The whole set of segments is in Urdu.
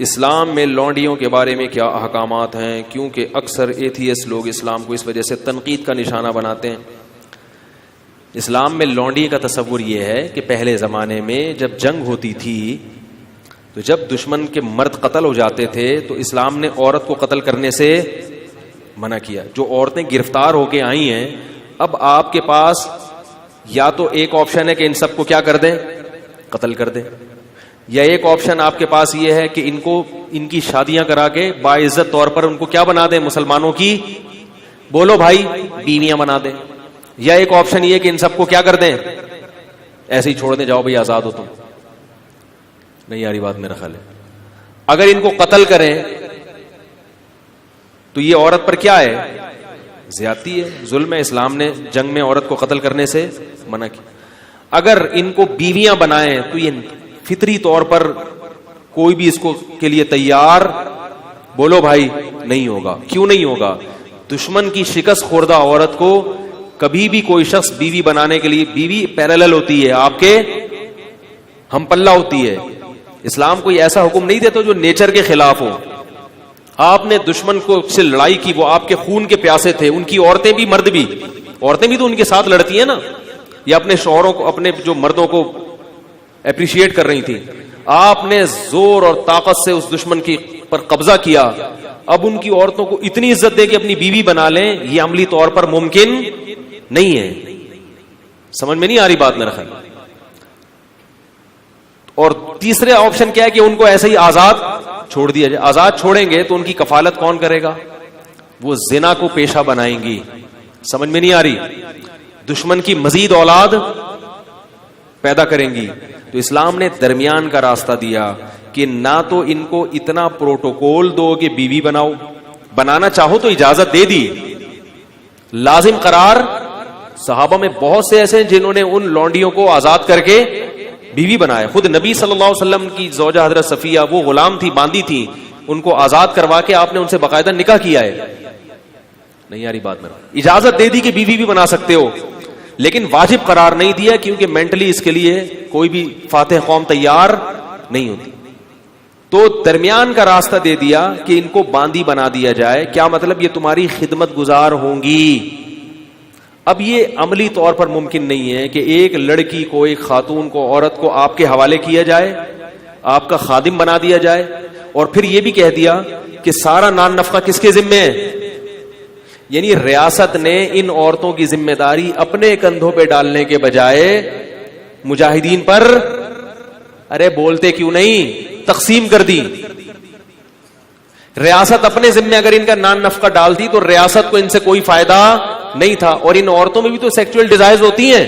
اسلام میں لونڈیوں کے بارے میں کیا احکامات ہیں؟ کیونکہ اکثر ایتھیسٹ لوگ اسلام کو اس وجہ سے تنقید کا نشانہ بناتے ہیں۔ اسلام میں لونڈی کا تصور یہ ہے کہ پہلے زمانے میں جب جنگ ہوتی تھی تو جب دشمن کے مرد قتل ہو جاتے تھے تو اسلام نے عورت کو قتل کرنے سے منع کیا۔ جو عورتیں گرفتار ہو کے آئی ہیں، اب آپ کے پاس یا تو ایک آپشن ہے کہ ان سب کو کیا کر دیں، قتل کر دیں، یا ایک آپشن آپ کے پاس یہ ہے کہ ان کی شادیاں کرا کے باعزت طور پر ان کو کیا بنا دیں، مسلمانوں کی بولو بھائی بیویاں بنا دیں، یا ایک آپشن یہ کہ ان سب کو کیا کر دیں، ایسے ہی چھوڑ دیں، جاؤ بھائی آزاد ہو تم۔ نہیں یاری بات میرا خیال ہے اگر ان کو قتل کریں تو یہ عورت پر کیا ہے، زیادتی ہے، ظلم ہے۔ اسلام نے جنگ میں عورت کو قتل کرنے سے منع کیا۔ اگر ان کو بیویاں بنائیں تو یہ فطری طور پر کوئی بھی اس کو کے لیے تیار بولو بھائی نہیں ہوگا۔ کیوں نہیں ہوگا؟ دشمن کی شکست خوردہ عورت کو کبھی بھی کوئی شخص بیوی بنانے کے لیے، بیوی پیرالل ہوتی ہے، آپ کے ہم پلہ ہوتی ہے۔ اسلام کوئی ایسا حکم نہیں دیتا جو نیچر کے خلاف ہو۔ آپ نے دشمن کو سے لڑائی کی، وہ آپ کے خون کے پیاسے تھے، ان کی عورتیں بھی مرد بھی، عورتیں بھی تو ان کے ساتھ لڑتی ہیں نا، یا اپنے شوہروں کو، اپنے جو مردوں کو اپریشیٹ کر رہی تھی۔ آپ نے زور اور طاقت سے اس دشمن کی پر قبضہ کیا، اب ان کی عورتوں کو اتنی عزت دے کہ اپنی بیوی بنا لیں، یہ عملی طور پر ممکن نہیں ہے۔ سمجھ میں نہیں آ رہی بات میرا خیال۔ اور تیسرے آپشن کیا ہے کہ ان کو ایسے ہی آزاد چھوڑ دیا جائے۔ آزاد چھوڑیں گے تو ان کی کفالت کون کرے گا؟ وہ زنا کو پیشہ بنائیں گی۔ سمجھ میں نہیں آ رہی؟ دشمن کی مزید اولاد پیدا کریں گی۔ تو اسلام نے درمیان کا راستہ دیا کہ نہ تو ان کو اتنا پروٹوکول دو کہ بیوی بناؤ، بنانا چاہو تو اجازت دے دی، لازم قرار۔ صحابہ میں بہت سے ایسے ہیں جنہوں نے ان لونڈیوں کو آزاد کر کے بیوی بنایا۔ خود نبی صلی اللہ علیہ وسلم کی زوجہ حضرت صفیہ، وہ غلام تھی، باندھی تھی، ان کو آزاد کروا کے آپ نے ان سے باقاعدہ نکاح کیا ہے۔ نہیں یاری بات میں اجازت دے دی کہ بیوی بھی بنا سکتے ہو، لیکن واجب قرار نہیں دیا، کیونکہ مینٹلی اس کے لیے کوئی بھی فاتح قوم تیار نہیں ہوتی۔ تو درمیان کا راستہ دے دیا کہ ان کو باندی بنا دیا جائے۔ کیا مطلب؟ یہ تمہاری خدمت گزار ہوں گی۔ اب یہ عملی طور پر ممکن نہیں ہے کہ ایک لڑکی کو، ایک خاتون کو، عورت کو آپ کے حوالے کیا جائے، آپ کا خادم بنا دیا جائے، اور پھر یہ بھی کہہ دیا کہ سارا نان نفقہ کس کے ذمے ہے۔ یعنی ریاست نے ان عورتوں کی ذمہ داری اپنے کندھوں پہ ڈالنے کے بجائے مجاہدین پر، ارے بولتے کیوں نہیں، تقسیم کر دی۔ ریاست اپنے ذمہ اگر ان کا نان نفقہ ڈالتی تو ریاست کو ان سے کوئی فائدہ نہیں تھا۔ اور ان عورتوں میں بھی تو سیکچوئل ڈیزائرز ہوتی ہیں۔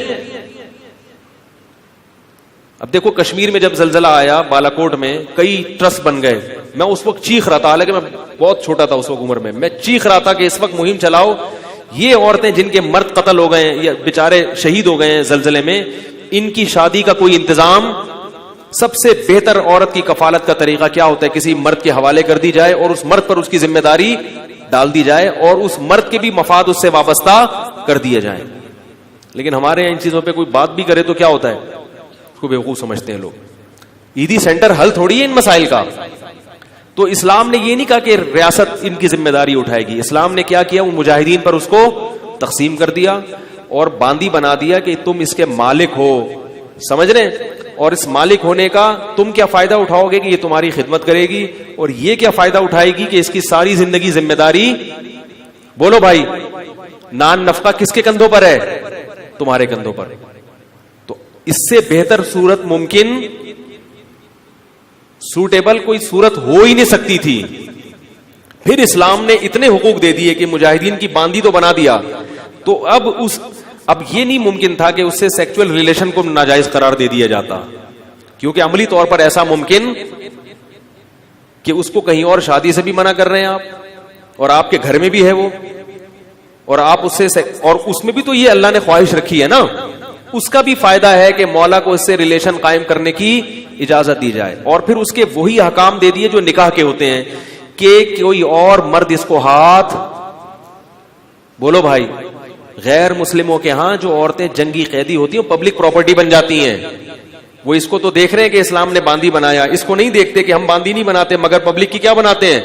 اب دیکھو کشمیر میں جب زلزلہ آیا بالاکوٹ میں، کئی ٹرسٹ بن گئے۔ میں اس وقت چیخ رہا تھا، حالانکہ میں بہت چھوٹا تھا اس وقت عمر میں چیخ رہا تھا کہ اس وقت مہم چلاؤ، یہ عورتیں جن کے مرد قتل ہو گئے ہیں یا بیچارے شہید ہو گئے ہیں زلزلے میں، ان کی شادی کا کوئی انتظام۔ سب سے بہتر عورت کی کفالت کا طریقہ کیا ہوتا ہے؟ کسی مرد کے حوالے کر دی جائے اور اس مرد پر اس کی ذمہ داری ڈال دی جائے، اور اس مرد کے بھی مفاد اس سے وابستہ کر دیے جائیں۔ لیکن ہمارے یہاں ان چیزوں پہ کوئی بات بھی کرے تو کیا ہوتا ہے؟ اس کو بیوقوف سمجھتے ہیں لوگ۔ عیدی سینٹر حل تھوڑی ہے ان مسائل کا۔ تو اسلام نے یہ نہیں کہا کہ ریاست ان کی ذمہ داری اٹھائے گی۔ اسلام نے کیا کیا؟ وہ مجاہدین پر اس کو تقسیم کر دیا اور باندی بنا دیا کہ تم اس کے مالک ہو، سمجھ رہے ہیں؟ اور اس مالک ہونے کا تم کیا فائدہ اٹھاؤ گے کہ یہ تمہاری خدمت کرے گی، اور یہ کیا فائدہ اٹھائے گی کہ اس کی ساری زندگی ذمہ داری، بولو بھائی، نان نفقہ کس کے کندھوں پر ہے؟ تمہارے کندھوں پر۔ تو اس سے بہتر صورت ممکن، سوٹیبل کوئی صورت ہو ہی نہیں سکتی تھی۔ پھر اسلام نے اتنے حقوق دے دیے کہ مجاہدین کی باندی تو بنا دیا، تو اب یہ نہیں ممکن تھا کہ اس سے سیکچوئل ریلیشن کو ناجائز قرار دے دیا جاتا، کیونکہ عملی طور پر ایسا ممکن کہ اس کو کہیں اور شادی سے بھی منع کر رہے ہیں آپ، اور آپ کے گھر میں بھی ہے وہ، اور آپ اس سے، اور اس میں بھی تو یہ اللہ نے خواہش رکھی ہے نا، اس کا بھی فائدہ ہے کہ مولا کو اس سے ریلیشن قائم کرنے کی اجازت دی جائے۔ اور پھر اس کے وہی احکام دے دیے جو نکاح کے ہوتے ہیں کہ کوئی اور مرد اس کو ہاتھ، بولو بھائی، غیر مسلموں کے ہاں جو عورتیں جنگی قیدی ہوتی ہیں پبلک پراپرٹی بن جاتی ہیں، وہ اس کو تو دیکھ رہے ہیں کہ اسلام نے باندی بنایا, اس کو نہیں دیکھتے کہ ہم باندی نہیں بناتے مگر پبلک کی کیا بناتے ہیں,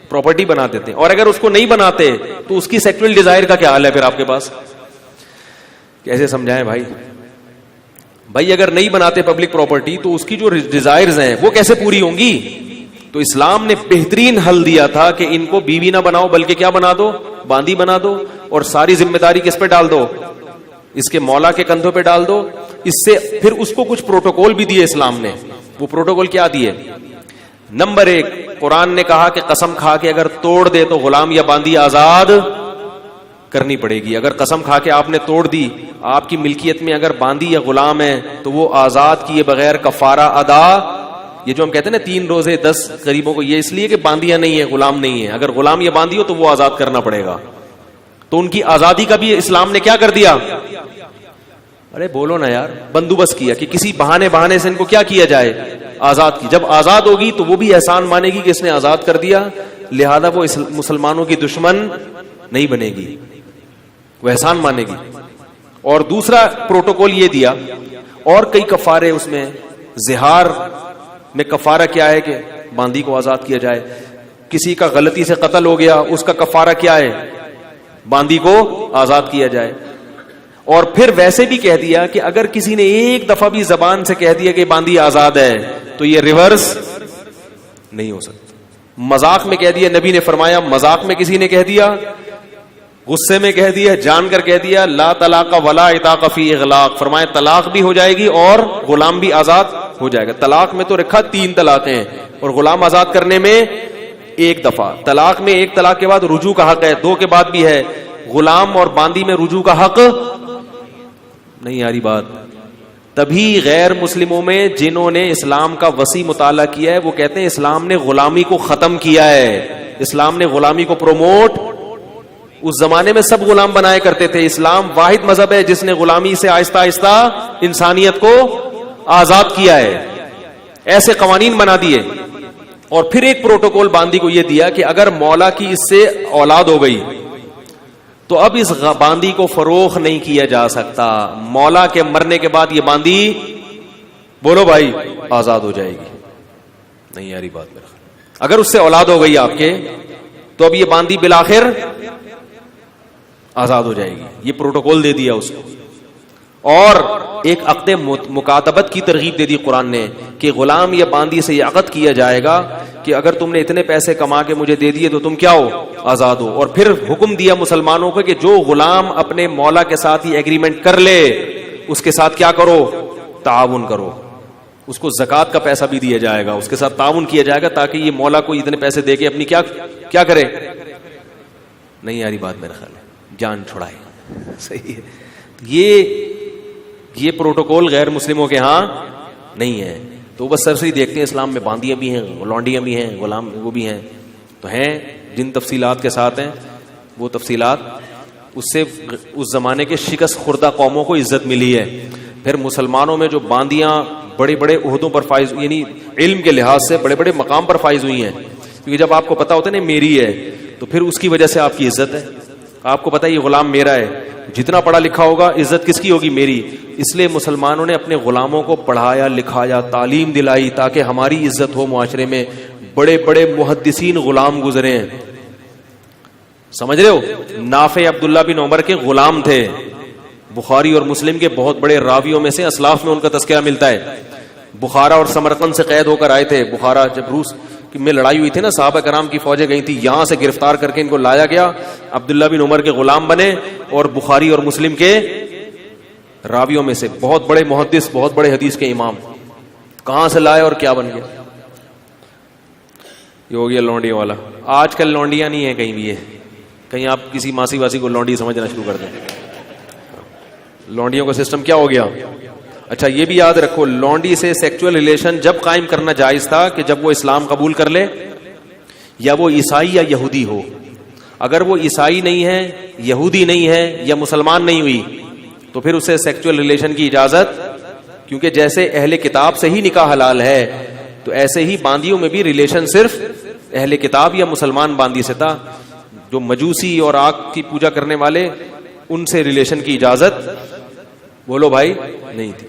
پراپرٹی بنا دیتے ہیں. اور اگر اس کو نہیں بناتے تو اس کی سیکسول ڈیزائر کا کیا حال ہے پھر آپ کے پاس؟ کیسے سمجھائیں بھائی اگر نہیں بناتے پبلک پراپرٹی تو اس کی جو ڈیزائرز ہیں وہ کیسے پوری ہوں گی؟ تو اسلام نے بہترین حل دیا تھا کہ ان کو بیوی نہ بناؤ بلکہ کیا بنا دو, باندی بنا دو, اور ساری ذمہ داری کس پہ ڈال دو, اس کے مولا کے کندھوں پہ ڈال دو. اس سے پھر اس کو کچھ پروٹوکول بھی دیے اسلام نے. وہ پروٹوکول کیا دیے؟ نمبر 1, قرآن نے کہا کہ قسم کھا کے اگر توڑ دے تو غلام یا باندی آزاد کرنی پڑے گی. اگر قسم کھا کے آپ نے توڑ دی, آپ کی ملکیت میں اگر باندی یا غلام ہے تو وہ آزاد کیے بغیر کفارہ ادا. یہ جو ہم کہتے ہیں نا 3 روزے 10 غریبوں کو, یہ اس لیے کہ باندیاں نہیں ہے, غلام نہیں ہے. اگر غلام یا باندی ہو تو وہ آزاد کرنا پڑے گا. تو ان کی آزادی کا بھی اسلام نے کیا کر دیا؟ ارے بولو نا یار, بندوبست کیا کہ کسی بہانے سے ان کو کیا کیا جائے, آزاد کی. جب آزاد ہوگی تو وہ بھی احسان مانے گی کہ اس نے آزاد کر دیا, لہذا وہ مسلمانوں کی دشمن نہیں بنے گی, وہ احسان مانے گی. اور دوسرا پروٹوکول یہ دیا, اور کئی کفارے اس میں. زہار میں کفارہ کیا ہے کہ باندی کو آزاد کیا جائے. کسی کا غلطی سے قتل ہو گیا, اس کا کفارہ کیا ہے؟ باندی کو آزاد کیا جائے. اور پھر ویسے بھی کہہ دیا کہ اگر کسی نے ایک دفعہ بھی زبان سے کہہ دیا کہ باندی آزاد ہے تو یہ ریورس نہیں ہو سکتا. مذاق میں کہہ دیا, نبی نے فرمایا مذاق میں کسی نے کہہ دیا, غصے میں کہہ دیا, جان کر کہہ دیا, لا طلاق ولا عتاق فی اغلاق, فرمایا طلاق بھی ہو جائے گی اور غلام بھی آزاد ہو جائے گا. طلاق میں تو رکھا 3 طلاقیں ہیں اور غلام آزاد کرنے میں 1 دفعہ. طلاق میں 1 طلاق کے بعد رجوع کا حق ہے, 2 کے بعد بھی ہے. غلام اور باندی میں رجوع کا حق نہیں آ رہی بات. تبھی غیر مسلموں میں جنہوں نے اسلام کا وسیع مطالعہ کیا ہے وہ کہتے ہیں اسلام نے غلامی کو ختم کیا ہے, اسلام نے غلامی کو پروموٹ. اس زمانے میں سب غلام بنایا کرتے تھے, اسلام واحد مذہب ہے جس نے غلامی سے آہستہ آہستہ انسانیت کو آزاد کیا ہے. ایسے قوانین بنا دیے. اور پھر ایک پروٹوکول باندی کو یہ دیا کہ اگر مولا کی اس سے اولاد ہو گئی تو اب اس باندی کو فروخت نہیں کیا جا سکتا. مولا کے مرنے کے بعد یہ باندی, بولو بھائی, آزاد ہو جائے گی. نہیں یاری بات میرا, اگر اس سے اولاد ہو گئی آپ کے تو اب یہ باندی بالآخر آزاد ہو جائے گی. یہ پروٹوکول دے دیا اس کو. اور ایک عقد مکاتبت کی ترغیب دے دی قرآن نے کہ غلام یا باندی سے یہ عقد کیا جائے گا کہ اگر تم نے اتنے پیسے کما کے مجھے دے دیے تو تم کیا ہو, آزاد ہو. اور پھر حکم دیا مسلمانوں کو کہ جو غلام اپنے مولا کے ساتھ یہ ایگریمنٹ کر لے اس کے ساتھ کیا کرو, تعاون کرو. اس کو زکوٰۃ کا پیسہ بھی دیا جائے گا, اس کے ساتھ تعاون کیا جائے گا تاکہ یہ مولا کو اتنے پیسے دے کے اپنی کیا کرے. نہیں یاری بات میرا خیال ہے, جان چھڑائے. صحیح ہے. یہ پروٹوکول غیر مسلموں کے ہاں نہیں ہے. تو بس سرسری دیکھتے ہیں اسلام میں باندیاں بھی ہیں, لونڈیاں بھی ہیں, غلام وہ بھی ہیں. تو ہیں جن تفصیلات کے ساتھ ہیں وہ تفصیلات, اس سے اس زمانے کے شکست خوردہ قوموں کو عزت ملی ہے. پھر مسلمانوں میں جو باندیاں بڑے بڑے عہدوں پر فائز, یعنی علم کے لحاظ سے بڑے بڑے مقام پر فائز ہوئی ہیں, کیونکہ جب آپ کو پتا ہوتا ہے نا میری ہے تو پھر اس کی وجہ سے آپ کی عزت ہے. آپ کو پتا ہے یہ غلام میرا ہے, جتنا پڑھا لکھا ہوگا عزت کس کی ہوگی, میری. اس لیے مسلمانوں نے اپنے غلاموں کو پڑھایا لکھایا, تعلیم دلائی تاکہ ہماری عزت ہو معاشرے میں. بڑے بڑے محدثین غلام گزرے ہیں, سمجھ رہے ہو. نافع عبداللہ بن عمر کے غلام تھے, بخاری اور مسلم کے بہت بڑے راویوں میں سے, اسلاف میں ان کا تذکرہ ملتا ہے. بخارا اور سمرقند سے قید ہو کر آئے تھے. بخارا جب روس میں لڑائی ہوئی تھی نا, صحابہ کرام کی فوجیں گئی تھی, یہاں سے گرفتار کر کے ان کو لایا گیا. عبداللہ بن عمر کے غلام بنے اور بخاری اور مسلم کے راویوں میں سے بہت بڑے محدث, بہت بڑے حدیث کے امام. کہاں سے لائے اور کیا بن گیا. یہ ہو گیا لونڈیوں والا. آج کل لونڈیاں نہیں ہیں کہیں بھی, ہے کہیں آپ کسی ماسی واسی کو لونڈی سمجھنا شروع کر دیں. لونڈیوں کا سسٹم کیا ہو گیا. اچھا یہ بھی یاد رکھو, لونڈی سے سیکچول ریلیشن جب قائم کرنا جائز تھا کہ جب وہ اسلام قبول کر لے یا وہ عیسائی یا یہودی ہو. اگر وہ عیسائی نہیں ہے, یہودی نہیں ہے یا مسلمان نہیں ہوئی تو پھر اسے سیکچول ریلیشن کی اجازت, کیونکہ جیسے اہل کتاب سے ہی نکاح حلال ہے تو ایسے ہی باندیوں میں بھی ریلیشن صرف اہل کتاب یا مسلمان باندی سے تھا. جو مجوسی اور آگ کی پوجا کرنے والے, ان سے ریلیشن کی اجازت بولو بھائی نہیں تھی.